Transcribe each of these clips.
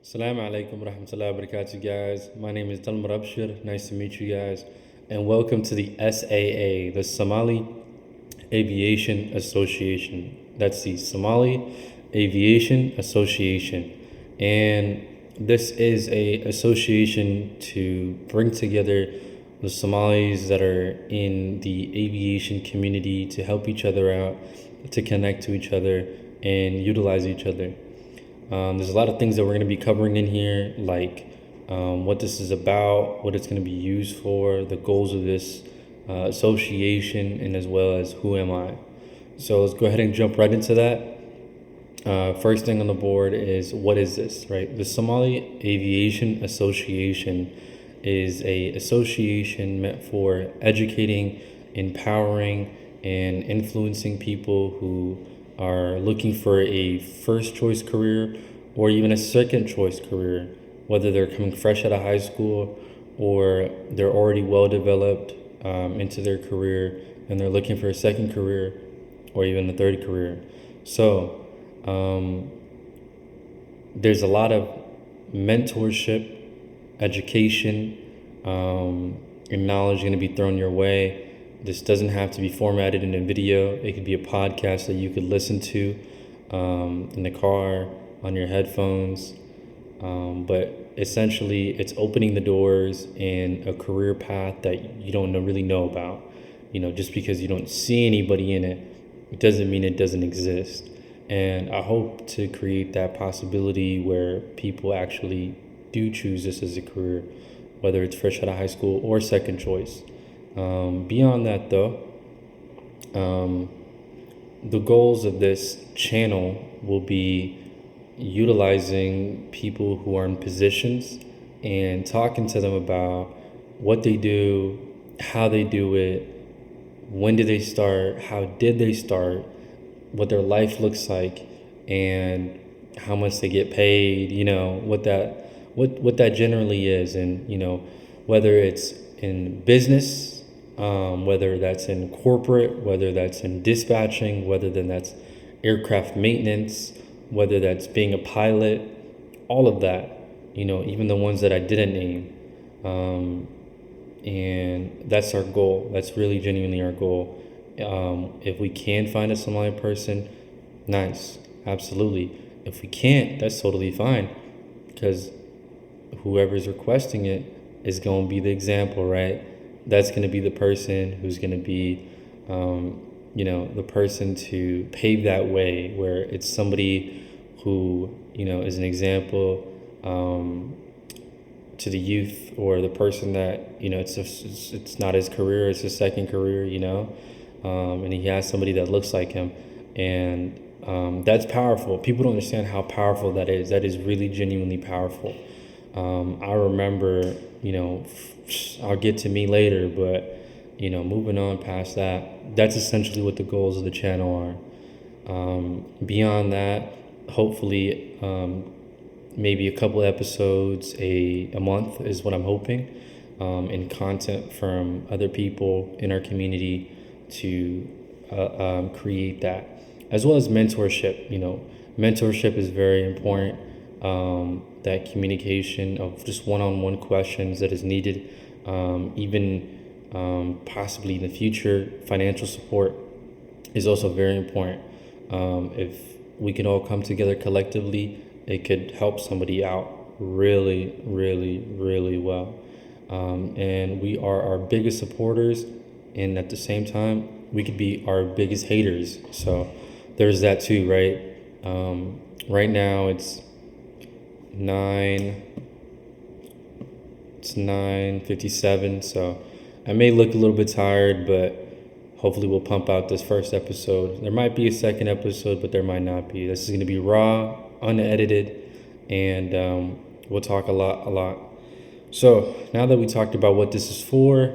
Assalamu alaikum warahmatullahi wabarakatuh, guys. My name is Dalmar Abshir. Nice to meet you guys. And welcome to the SAA, the Somali Aviation Association. That's the Somali Aviation Association. And this is a association to bring together the Somalis that are in the aviation community to help each other out, to connect to each other, and utilize each other. There's a lot of things that we're going to be covering in here, like what this is about, what it's going to be used for, the goals of this association, and as well as who am I. So let's go ahead and jump right into that. First thing on the board is, what is this, right? The Somali Aviation Association is a association meant for educating, empowering, and influencing people who are looking for a first choice career or even a second choice career, whether they're coming fresh out of high school or they're already well developed into their career and they're looking for a second career or even a third career. So there's a lot of mentorship, education, and knowledge going to be thrown your way. This doesn't have to be formatted in a video. It could be a podcast that you could listen to in the car, on your headphones. But essentially, it's opening the doors in a career path that you don't really know about. Just because you don't see anybody in it, it doesn't mean it doesn't exist. And I hope to create that possibility where people actually do choose this as a career, whether it's fresh out of high school or second choice. Beyond that, though, the goals of this channel will be utilizing people who are in positions and talking to them about what they do, how they do it, when did they start, how did they start, what their life looks like, and how much they get paid, what that generally is, and whether it's in business, whether that's in corporate, whether that's in dispatching, whether then that's aircraft maintenance, whether that's being a pilot, all of that, even the ones that I didn't name. And that's our goal. That's really genuinely our goal. If we can find a Somali person, nice, absolutely. If we can't, that's totally fine, because whoever's requesting it is going to be the example, right? That's going to be the person who's going to be, the person to pave that way, where it's somebody who, is an example to the youth, or the person that, it's not his career, it's his second career, and he has somebody that looks like him. And that's powerful. People don't understand how powerful that is. That is really genuinely powerful. I remember, I'll get to me later, but, moving on past that, that's essentially what the goals of the channel are. Beyond that, hopefully, maybe a couple episodes a month is what I'm hoping, and content from other people in our community to create that, as well as mentorship. Mentorship is very important. That communication of just one-on-one questions that is needed, even possibly in the future, financial support is also very important. If we can all come together collectively, it could help somebody out really, really, really well. And we are our biggest supporters, and at the same time, we could be our biggest haters. So there's that too, right? Right now it's 9:57, so I may look a little bit tired, but hopefully we'll pump out this first episode. There might be a second episode, but there might not be. This is going to be raw, unedited, and we'll talk a lot. So now that we talked about what this is for,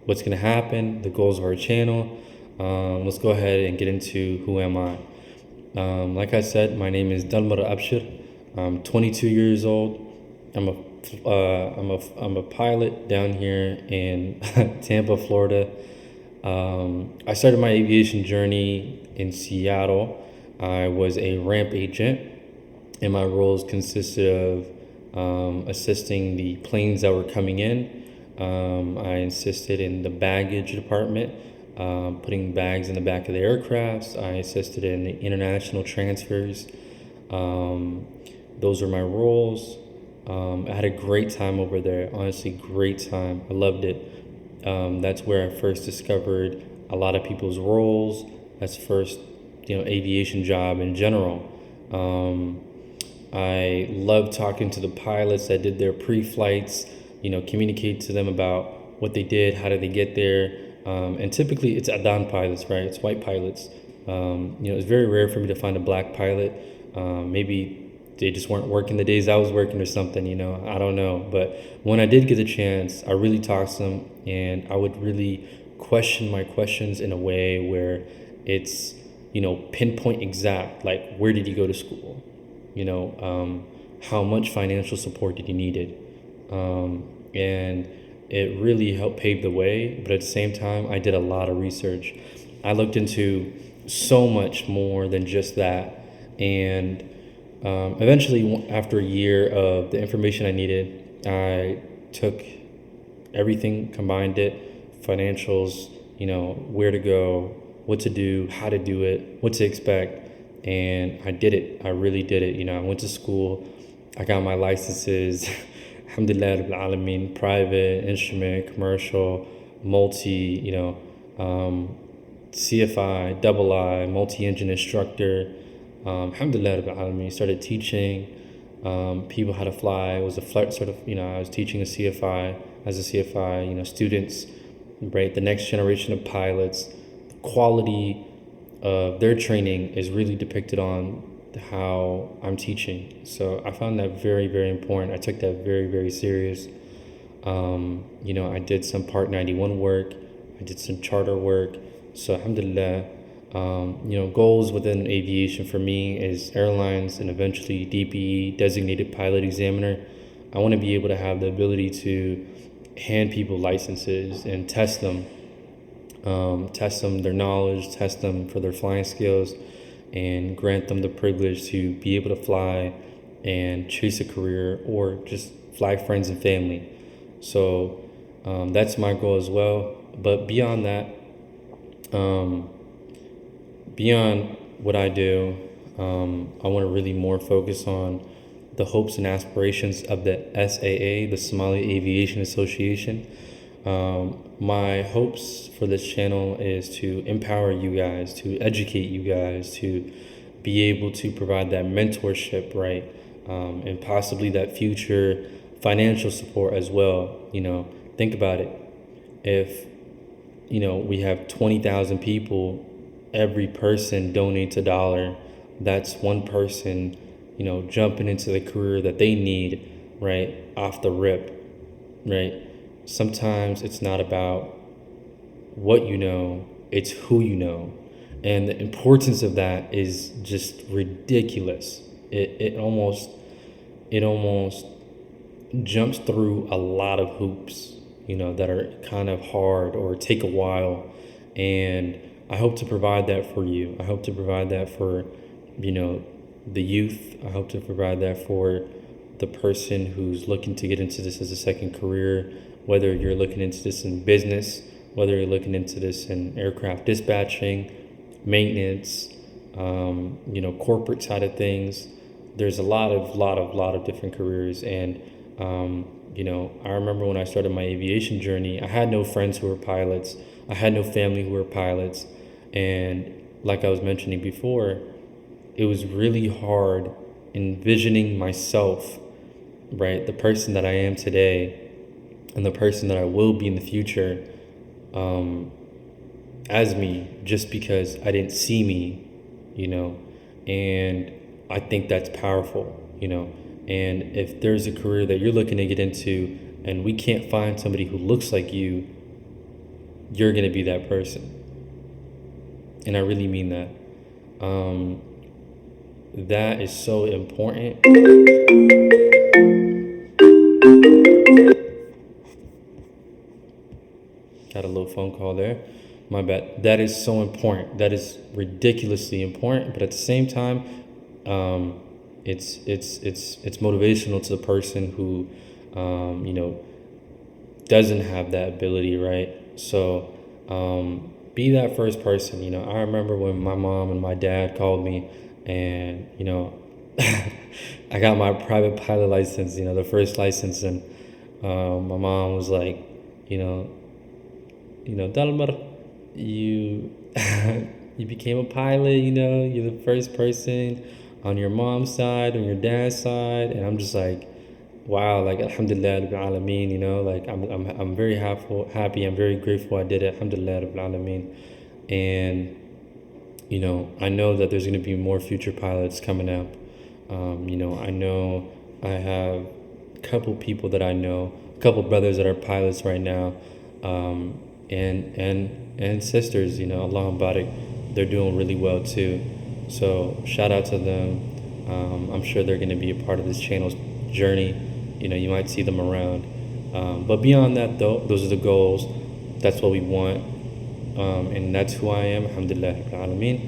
what's going to happen, the goals of our channel, let's go ahead and get into who am I. Like I said, my name is Dalmar Abshir. I'm 22 years old. I'm a pilot down here in Tampa, Florida. I started my aviation journey in Seattle. I was a ramp agent, and my roles consisted of assisting the planes that were coming in. I assisted in the baggage department, putting bags in the back of the aircrafts. I assisted in the international transfers. Those were my roles. I had a great time over there. Honestly, great time. I loved it. That's where I first discovered a lot of people's roles. That's first, aviation job in general. I loved talking to the pilots that did their pre-flights, communicate to them about what they did, how did they get there. And typically it's Adan pilots, right? It's white pilots. It's very rare for me to find a black pilot. Maybe they just weren't working the days I was working or something, I don't know. But when I did get the chance, I really talked to them, and I would really question my questions in a way where it's, pinpoint exact, like where did you go to school? How much financial support did you needed? And it really helped pave the way. But at the same time, I did a lot of research. I looked into so much more than just that. And eventually, after a year of the information I needed, I took everything, combined it, financials, where to go, what to do, how to do it, what to expect. And I did it. I really did it. I went to school. I got my licenses. Alhamdulillah, Rabbil Alameen, private, instrument, commercial, multi, CFI, double I, multi-engine instructor. Alhamdulillah, Rabbil Alameen, started teaching people how to fly. It was a flight sort of, I was teaching a CFI, as a CFI, students, right? The next generation of pilots. The quality of their training is really depicted on how I'm teaching. So I found that very, very important. I took that very, very serious. I did some Part 91 work. I did some charter work. So alhamdulillah, goals within aviation for me is airlines and eventually DPE, designated pilot examiner. I want to be able to have the ability to hand people licenses and test them, their knowledge, test them for their flying skills, and grant them the privilege to be able to fly and chase a career or just fly friends and family. So that's my goal as well. But beyond that, beyond what I do, I want to really more focus on the hopes and aspirations of the SAA, the Somali Aviation Association. My hopes for this channel is to empower you guys, to educate you guys, to be able to provide that mentorship, right? And possibly that future financial support as well. Think about it. If, we have 20,000 people, every person donates $1. That's one person, jumping into the career that they need, right? Off the rip, right? Sometimes it's not about what you know, it's who you know. And the importance of that is just ridiculous. It almost jumps through a lot of hoops, that are kind of hard or take a while. And I hope to provide that for you. I hope to provide that for, the youth. I hope to provide that for the person who's looking to get into this as a second career, whether you're looking into this in business, whether you're looking into this in aircraft dispatching, maintenance, corporate side of things. There's a lot of different careers. And, I remember when I started my aviation journey, I had no friends who were pilots. I had no family who were pilots. And like I was mentioning before, it was really hard envisioning myself, right? The person that I am today and the person that I will be in the future, as me, just because I didn't see me, and I think that's powerful, and if there's a career that you're looking to get into and we can't find somebody who looks like you, you're going to be that person. And I really mean that. That is so important. Got a little phone call there. My bad. That is so important. That is ridiculously important. But at the same time, it's motivational to the person who doesn't have that ability, right? So be that first person. I remember when my mom and my dad called me, and I got my private pilot license, the first license, and my mom was like, you know, Dalmar, you you became a pilot. You're the first person on your mom's side, on your dad's side, and I'm just like, wow, like Alhamdulillah Rabbil Alameen, like I'm very happy. I'm very grateful I did it. Alhamdulillah Rabbil Alameen, and I know that there's going to be more future pilots coming up. I know I have a couple people that I know, a couple brothers that are pilots right now, and sisters. Allah Barak, they're doing really well too. So shout out to them. I'm sure they're going to be a part of this channel's journey. You might see them around. But beyond that, though, those are the goals. That's what we want. And that's who I am. Alhamdulillah Rabbil Alameen.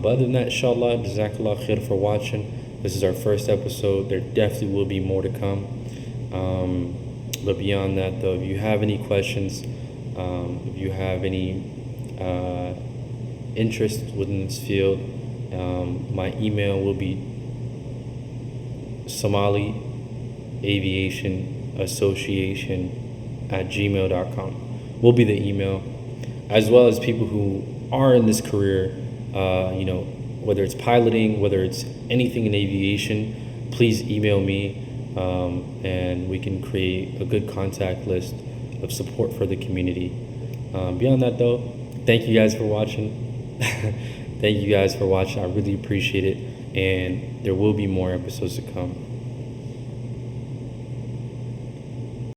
But other than that, inshallah, jazakallah khair for watching. This is our first episode. There definitely will be more to come. But beyond that, though, if you have any questions, if you have any interest within this field, my email will be Somali Aviation Association @gmail.com will be the email, as well as people who are in this career, whether it's piloting, whether it's anything in aviation, please email me, and we can create a good contact list of support for the community. Beyond that, though, thank you guys for watching. Thank you guys for watching. I really appreciate it, and there will be more episodes to come.